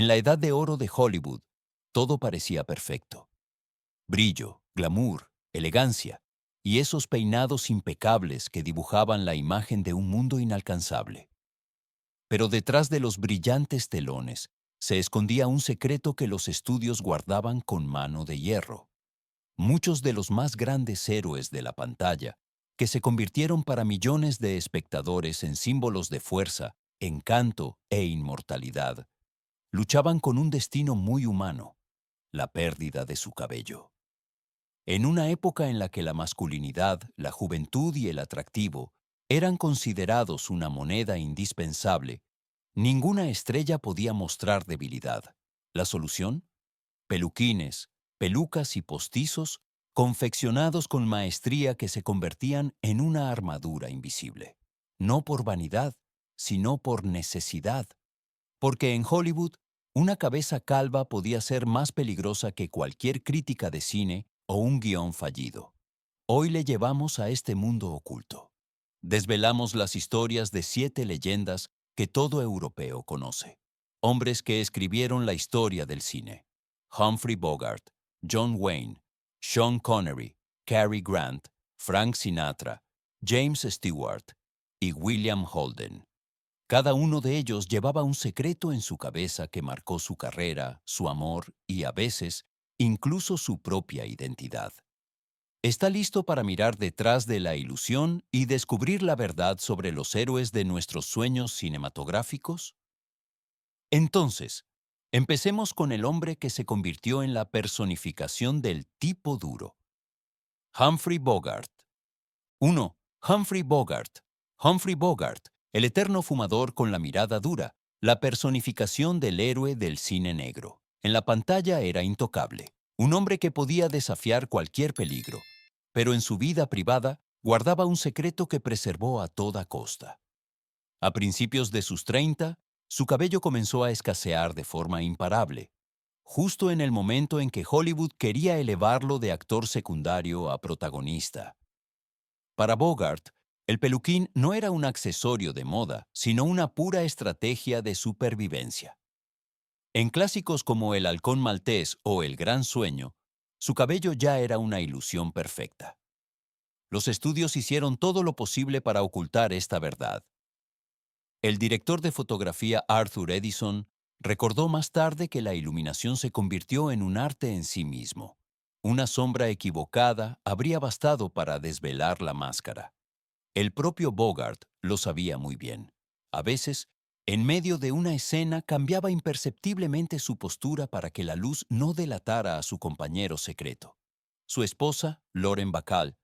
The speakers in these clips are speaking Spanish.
En la edad de oro de Hollywood, todo parecía perfecto. Brillo, glamour, elegancia y esos peinados impecables que dibujaban la imagen de un mundo inalcanzable. Pero detrás de los brillantes telones se escondía un secreto que los estudios guardaban con mano de hierro. Muchos de los más grandes héroes de la pantalla, que se convirtieron para millones de espectadores en símbolos de fuerza, encanto e inmortalidad, luchaban con un destino muy humano, la pérdida de su cabello. En una época en la que la masculinidad, la juventud y el atractivo eran considerados una moneda indispensable, ninguna estrella podía mostrar debilidad. ¿La solución? Peluquines, pelucas y postizos confeccionados con maestría que se convertían en una armadura invisible. No por vanidad, sino por necesidad. Porque en Hollywood, una cabeza calva podía ser más peligrosa que cualquier crítica de cine o un guión fallido. Hoy le llevamos a este mundo oculto. Desvelamos las historias de 7 leyendas que todo europeo conoce. Hombres que escribieron la historia del cine. Humphrey Bogart, John Wayne, Sean Connery, Cary Grant, Frank Sinatra, James Stewart y William Holden. Cada uno de ellos llevaba un secreto en su cabeza que marcó su carrera, su amor y, a veces, incluso su propia identidad. ¿Está listo para mirar detrás de la ilusión y descubrir la verdad sobre los héroes de nuestros sueños cinematográficos? Entonces, empecemos con el hombre que se convirtió en la personificación del tipo duro. Humphrey Bogart. 1. Humphrey Bogart. Humphrey Bogart, el eterno fumador con la mirada dura, la personificación del héroe del cine negro. En la pantalla era intocable, un hombre que podía desafiar cualquier peligro, pero en su vida privada guardaba un secreto que preservó a toda costa. A principios de sus 30, su cabello comenzó a escasear de forma imparable, justo en el momento en que Hollywood quería elevarlo de actor secundario a protagonista. Para Bogart, el peluquín no era un accesorio de moda, sino una pura estrategia de supervivencia. En clásicos como El halcón maltés o El gran sueño, su cabello ya era una ilusión perfecta. Los estudios hicieron todo lo posible para ocultar esta verdad. El director de fotografía Arthur Edison recordó más tarde que la iluminación se convirtió en un arte en sí mismo. Una sombra equivocada habría bastado para desvelar la máscara. El propio Bogart lo sabía muy bien. A veces, en medio de una escena cambiaba imperceptiblemente su postura para que la luz no delatara a su compañero secreto. Su esposa, Lauren Bacall,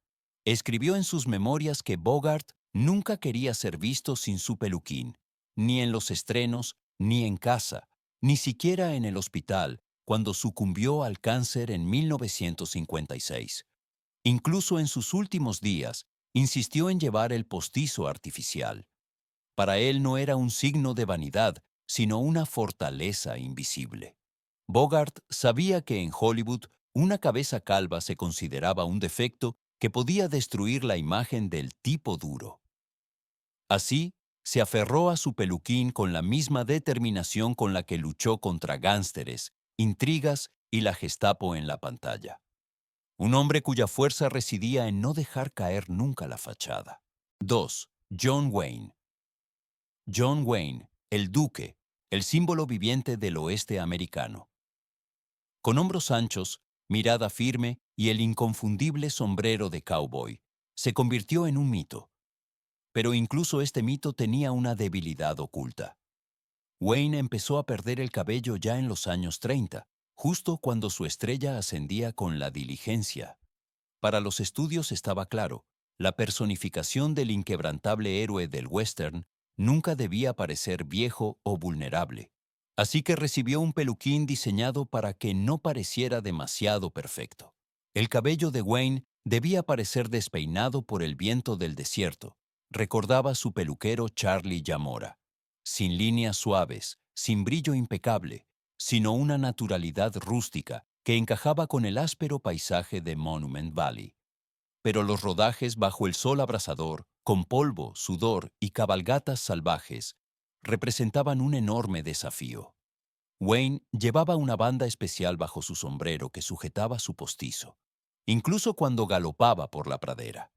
escribió en sus memorias que Bogart nunca quería ser visto sin su peluquín, ni en los estrenos, ni en casa, ni siquiera en el hospital, cuando sucumbió al cáncer en 1956. Incluso en sus últimos días, insistió en llevar el postizo artificial. Para él no era un signo de vanidad, sino una fortaleza invisible. Bogart sabía que en Hollywood una cabeza calva se consideraba un defecto que podía destruir la imagen del tipo duro. Así, se aferró a su peluquín con la misma determinación con la que luchó contra gánsteres, intrigas y la Gestapo en la pantalla. Un hombre cuya fuerza residía en no dejar caer nunca la fachada. 2. John Wayne. John Wayne, el Duque, el símbolo viviente del oeste americano. Con hombros anchos, mirada firme y el inconfundible sombrero de cowboy, se convirtió en un mito. Pero incluso este mito tenía una debilidad oculta. Wayne empezó a perder el cabello ya en los años 30, justo cuando su estrella ascendía con La Diligencia. Para los estudios estaba claro, la personificación del inquebrantable héroe del western nunca debía parecer viejo o vulnerable. Así que recibió un peluquín diseñado para que no pareciera demasiado perfecto. El cabello de Wayne debía parecer despeinado por el viento del desierto, recordaba su peluquero Charlie Zamora. Sin líneas suaves, sin brillo impecable, sino una naturalidad rústica que encajaba con el áspero paisaje de Monument Valley. Pero los rodajes bajo el sol abrasador, con polvo, sudor y cabalgatas salvajes, representaban un enorme desafío. Wayne llevaba una banda especial bajo su sombrero que sujetaba su postizo, incluso cuando galopaba por la pradera.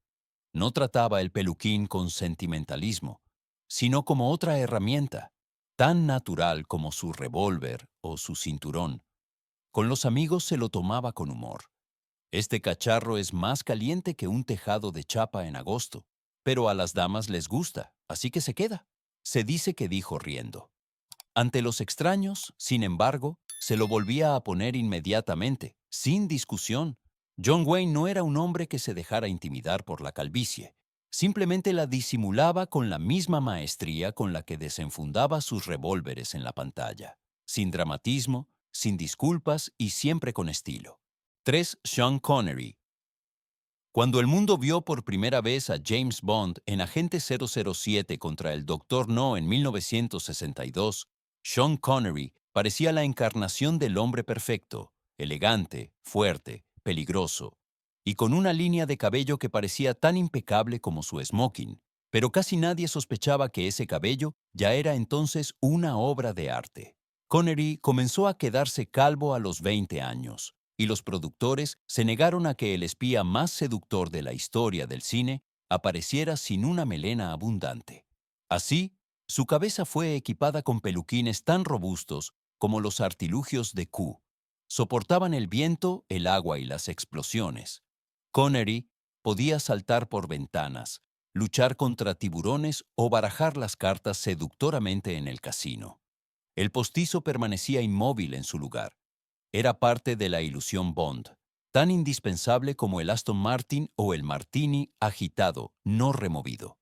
No trataba el peluquín con sentimentalismo, sino como otra herramienta, tan natural como su revólver o su cinturón. Con los amigos se lo tomaba con humor. Este cacharro es más caliente que un tejado de chapa en agosto, pero a las damas les gusta, así que se queda. Se dice que dijo riendo. Ante los extraños, sin embargo, se lo volvía a poner inmediatamente, sin discusión. John Wayne no era un hombre que se dejara intimidar por la calvicie. Simplemente la disimulaba con la misma maestría con la que desenfundaba sus revólveres en la pantalla. Sin dramatismo, sin disculpas y siempre con estilo. 3. Sean Connery. Cuando el mundo vio por primera vez a James Bond en Agente 007 contra el Dr. No en 1962, Sean Connery parecía la encarnación del hombre perfecto, elegante, fuerte, peligroso, y con una línea de cabello que parecía tan impecable como su smoking, pero casi nadie sospechaba que ese cabello ya era entonces una obra de arte. Connery comenzó a quedarse calvo a los 20 años y los productores se negaron a que el espía más seductor de la historia del cine apareciera sin una melena abundante. Así, su cabeza fue equipada con peluquines tan robustos como los artilugios de Q. Soportaban el viento, el agua y las explosiones. Connery podía saltar por ventanas, luchar contra tiburones o barajar las cartas seductoramente en el casino. El postizo permanecía inmóvil en su lugar. Era parte de la ilusión Bond, tan indispensable como el Aston Martin o el Martini agitado, no removido.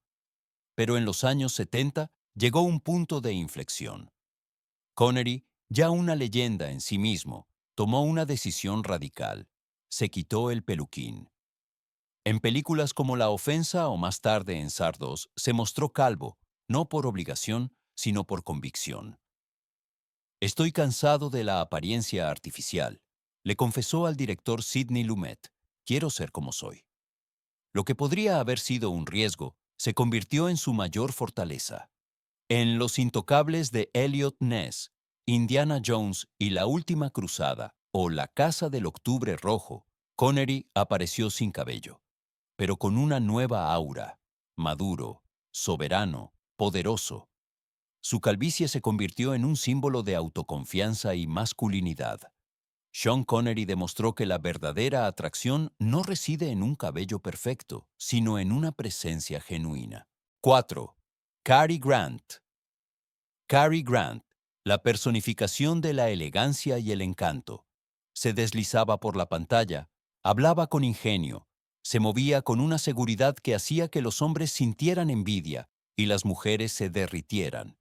Pero en los años 70 llegó un punto de inflexión. Connery, ya una leyenda en sí mismo, tomó una decisión radical. Se quitó el peluquín. En películas como La Ofensa o más tarde en Sardos, se mostró calvo, no por obligación, sino por convicción. Estoy cansado de la apariencia artificial, le confesó al director Sidney Lumet. Quiero ser como soy. Lo que podría haber sido un riesgo se convirtió en su mayor fortaleza. En Los Intocables de Eliot Ness, Indiana Jones y la Última Cruzada o La Casa del Octubre Rojo, Connery apareció sin cabello, pero con una nueva aura, maduro, soberano, poderoso. Su calvicie se convirtió en un símbolo de autoconfianza y masculinidad. Sean Connery demostró que la verdadera atracción no reside en un cabello perfecto, sino en una presencia genuina. 4. Cary Grant. Cary Grant, la personificación de la elegancia y el encanto. Se deslizaba por la pantalla, hablaba con ingenio, se movía con una seguridad que hacía que los hombres sintieran envidia y las mujeres se derritieran.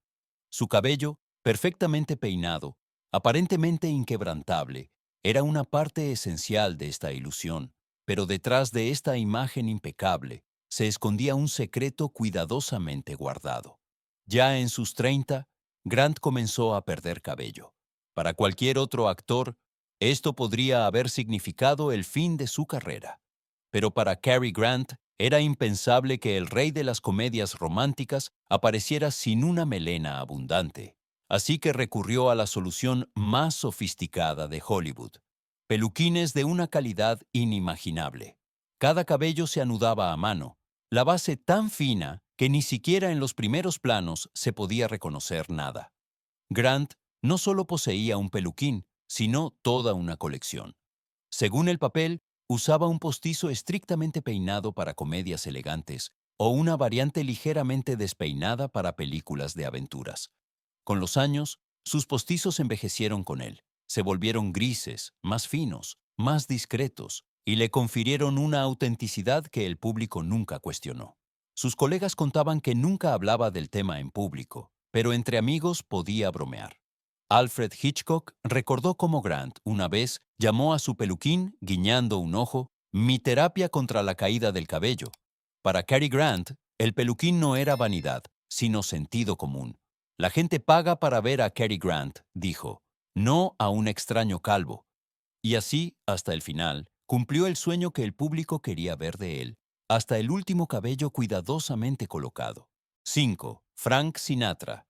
Su cabello, perfectamente peinado, aparentemente inquebrantable, era una parte esencial de esta ilusión, pero detrás de esta imagen impecable se escondía un secreto cuidadosamente guardado. Ya en sus 30, Grant comenzó a perder cabello. Para cualquier otro actor, esto podría haber significado el fin de su carrera. Pero para Cary Grant era impensable que el rey de las comedias románticas apareciera sin una melena abundante. Así que recurrió a la solución más sofisticada de Hollywood: peluquines de una calidad inimaginable. Cada cabello se anudaba a mano, la base tan fina que ni siquiera en los primeros planos se podía reconocer nada. Grant no solo poseía un peluquín, sino toda una colección. Según el papel, usaba un postizo estrictamente peinado para comedias elegantes o una variante ligeramente despeinada para películas de aventuras. Con los años, sus postizos envejecieron con él, se volvieron grises, más finos, más discretos, y le confirieron una autenticidad que el público nunca cuestionó. Sus colegas contaban que nunca hablaba del tema en público, pero entre amigos podía bromear. Alfred Hitchcock recordó cómo Grant, una vez, llamó a su peluquín, guiñando un ojo, mi terapia contra la caída del cabello. Para Cary Grant, el peluquín no era vanidad, sino sentido común. La gente paga para ver a Cary Grant, dijo, no a un extraño calvo. Y así, hasta el final, cumplió el sueño que el público quería ver de él, hasta el último cabello cuidadosamente colocado. 5. Frank Sinatra.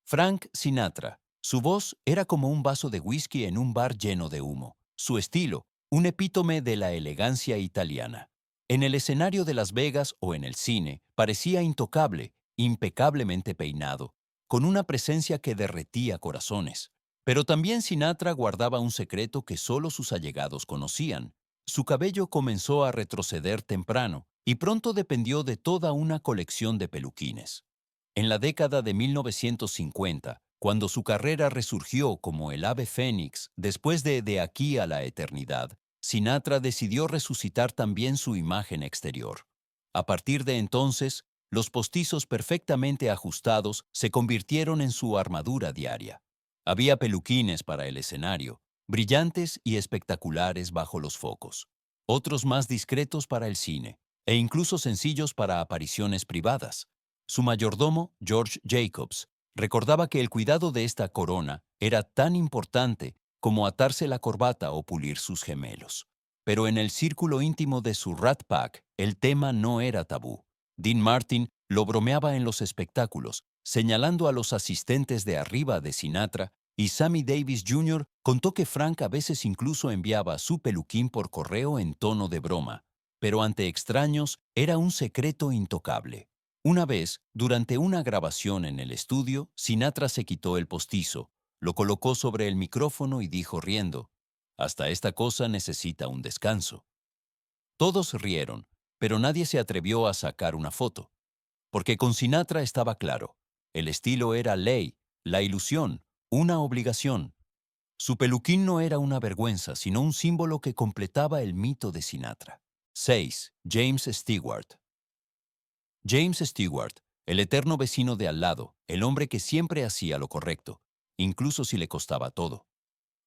Frank Sinatra, Su voz era como un vaso de whisky en un bar lleno de humo. Su estilo, un epítome de la elegancia italiana. En el escenario de Las Vegas o en el cine, parecía intocable, impecablemente peinado, con una presencia que derretía corazones. Pero también Sinatra guardaba un secreto que solo sus allegados conocían. Su cabello comenzó a retroceder temprano y pronto dependió de toda una colección de peluquines. En la década de 1950, cuando su carrera resurgió como el ave fénix después de aquí a la eternidad, Sinatra decidió resucitar también su imagen exterior. A partir de entonces, los postizos perfectamente ajustados se convirtieron en su armadura diaria. Había peluquines para el escenario, brillantes y espectaculares bajo los focos, otros más discretos para el cine, e incluso sencillos para apariciones privadas. Su mayordomo, George Jacobs, recordaba que el cuidado de esta corona era tan importante como atarse la corbata o pulir sus gemelos. Pero en el círculo íntimo de su Rat Pack, el tema no era tabú. Dean Martin lo bromeaba en los espectáculos, señalando a los asistentes de arriba de Sinatra, y Sammy Davis Jr. contó que Frank a veces incluso enviaba su peluquín por correo en tono de broma, pero ante extraños era un secreto intocable. Una vez, durante una grabación en el estudio, Sinatra se quitó el postizo, lo colocó sobre el micrófono y dijo riendo, «Hasta esta cosa necesita un descanso». Todos rieron, pero nadie se atrevió a sacar una foto, porque con Sinatra estaba claro, el estilo era ley, la ilusión, una obligación. Su peluquín no era una vergüenza, sino un símbolo que completaba el mito de Sinatra. 6. James Stewart. James Stewart, el eterno vecino de al lado, el hombre que siempre hacía lo correcto, incluso si le costaba todo.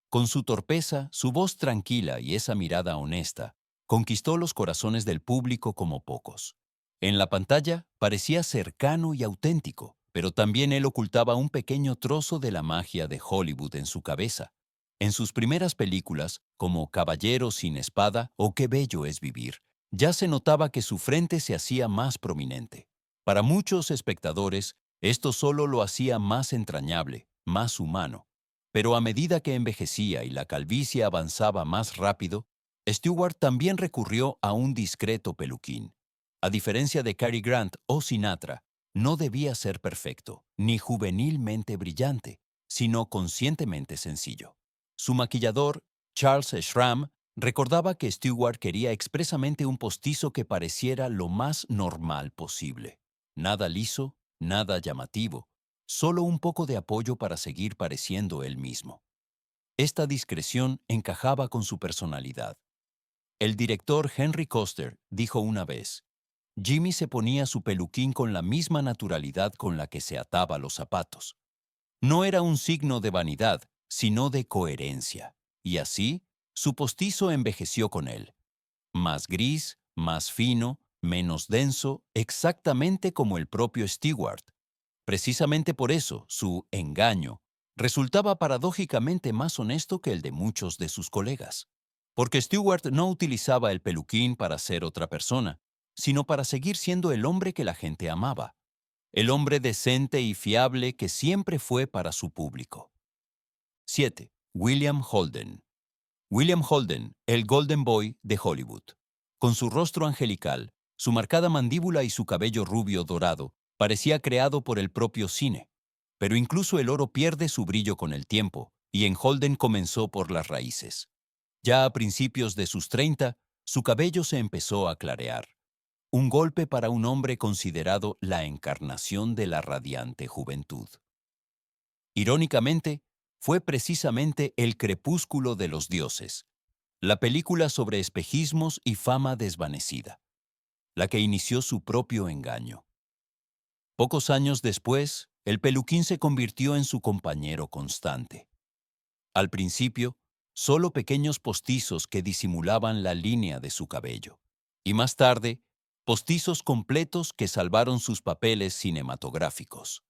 Con su torpeza, su voz tranquila y esa mirada honesta, conquistó los corazones del público como pocos. En la pantalla parecía cercano y auténtico, pero también él ocultaba un pequeño trozo de la magia de Hollywood en su cabeza. En sus primeras películas, como Caballero sin espada o Qué bello es vivir, ya se notaba que su frente se hacía más prominente. Para muchos espectadores, esto solo lo hacía más entrañable, más humano. Pero a medida que envejecía y la calvicie avanzaba más rápido, Stewart también recurrió a un discreto peluquín. A diferencia de Cary Grant o Sinatra, no debía ser perfecto, ni juvenilmente brillante, sino conscientemente sencillo. Su maquillador, Charles Schramm, recordaba que Stewart quería expresamente un postizo que pareciera lo más normal posible. Nada liso, nada llamativo, solo un poco de apoyo para seguir pareciendo él mismo. Esta discreción encajaba con su personalidad. El director Henry Koster dijo una vez, Jimmy se ponía su peluquín con la misma naturalidad con la que se ataba los zapatos. No era un signo de vanidad, sino de coherencia. Y así, su postizo envejeció con él. Más gris, más fino, menos denso, exactamente como el propio Stewart. Precisamente por eso, su engaño resultaba paradójicamente más honesto que el de muchos de sus colegas. Porque Stewart no utilizaba el peluquín para ser otra persona, sino para seguir siendo el hombre que la gente amaba, el hombre decente y fiable que siempre fue para su público. 7. William Holden. William Holden, el Golden Boy de Hollywood. Con su rostro angelical, su marcada mandíbula y su cabello rubio dorado, parecía creado por el propio cine. Pero incluso el oro pierde su brillo con el tiempo, y en Holden comenzó por las raíces. Ya a principios de sus 30, su cabello se empezó a clarear. Un golpe para un hombre considerado la encarnación de la radiante juventud. Irónicamente, fue precisamente El crepúsculo de los dioses, la película sobre espejismos y fama desvanecida, la que inició su propio engaño. Pocos años después, el peluquín se convirtió en su compañero constante. Al principio, solo pequeños postizos que disimulaban la línea de su cabello. Y más tarde, postizos completos que salvaron sus papeles cinematográficos.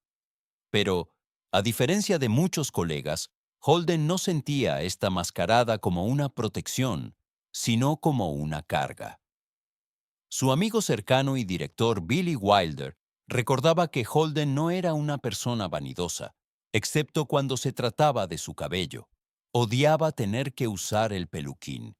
Pero, a diferencia de muchos colegas, Holden no sentía esta mascarada como una protección, sino como una carga. Su amigo cercano y director Billy Wilder recordaba que Holden no era una persona vanidosa, excepto cuando se trataba de su cabello. Odiaba tener que usar el peluquín.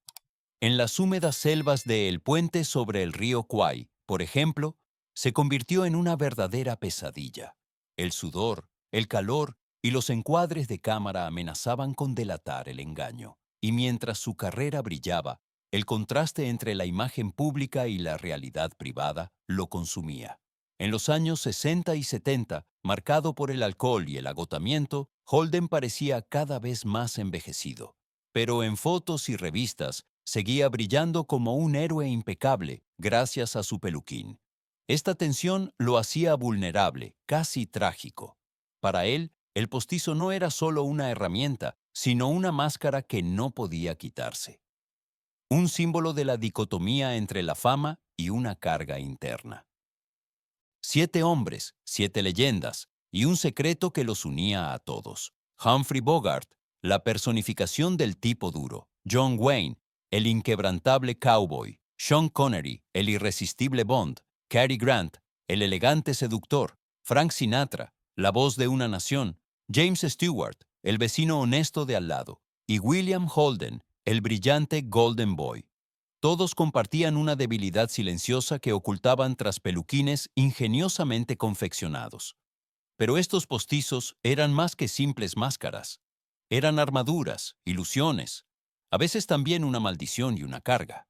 En las húmedas selvas de El Puente sobre el río Kwai, por ejemplo, se convirtió en una verdadera pesadilla. El sudor, el calor y los encuadres de cámara amenazaban con delatar el engaño. Y mientras su carrera brillaba, el contraste entre la imagen pública y la realidad privada lo consumía. En los años 60 y 70, marcado por el alcohol y el agotamiento, Holden parecía cada vez más envejecido. Pero en fotos y revistas seguía brillando como un héroe impecable gracias a su peluquín. Esta tensión lo hacía vulnerable, casi trágico. Para él, el postizo no era solo una herramienta, sino una máscara que no podía quitarse. Un símbolo de la dicotomía entre la fama y una carga interna. 7 hombres, 7 leyendas y un secreto que los unía a todos. Humphrey Bogart, la personificación del tipo duro. John Wayne, el inquebrantable cowboy. Sean Connery, el irresistible Bond. Cary Grant, el elegante seductor. Frank Sinatra, la voz de una nación. James Stewart, el vecino honesto de al lado. Y William Holden, el brillante Golden Boy. Todos compartían una debilidad silenciosa que ocultaban tras peluquines ingeniosamente confeccionados. Pero estos postizos eran más que simples máscaras. Eran armaduras, ilusiones, a veces también una maldición y una carga.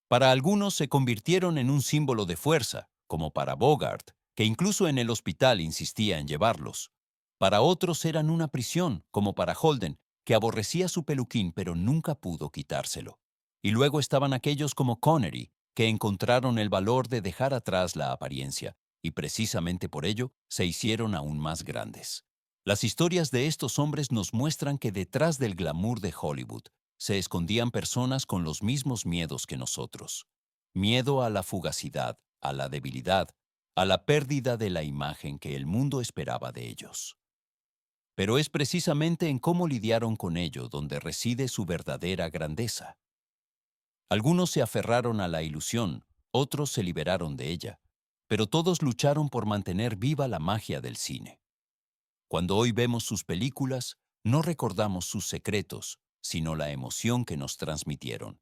Para algunos se convirtieron en un símbolo de fuerza, como para Bogart, que incluso en el hospital insistía en llevarlos. Para otros eran una prisión, como para Holden, que aborrecía su peluquín pero nunca pudo quitárselo. Y luego estaban aquellos como Connery, que encontraron el valor de dejar atrás la apariencia, y precisamente por ello se hicieron aún más grandes. Las historias de estos hombres nos muestran que detrás del glamour de Hollywood se escondían personas con los mismos miedos que nosotros. Miedo a la fugacidad, a la debilidad, a la pérdida de la imagen que el mundo esperaba de ellos. Pero es precisamente en cómo lidiaron con ello donde reside su verdadera grandeza. Algunos se aferraron a la ilusión, otros se liberaron de ella, pero todos lucharon por mantener viva la magia del cine. Cuando hoy vemos sus películas, no recordamos sus secretos, sino la emoción que nos transmitieron.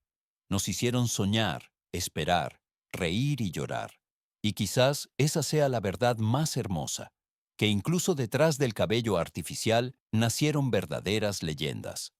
Nos hicieron soñar, esperar, reír y llorar. Y quizás esa sea la verdad más hermosa, que incluso detrás del cabello artificial nacieron verdaderas leyendas.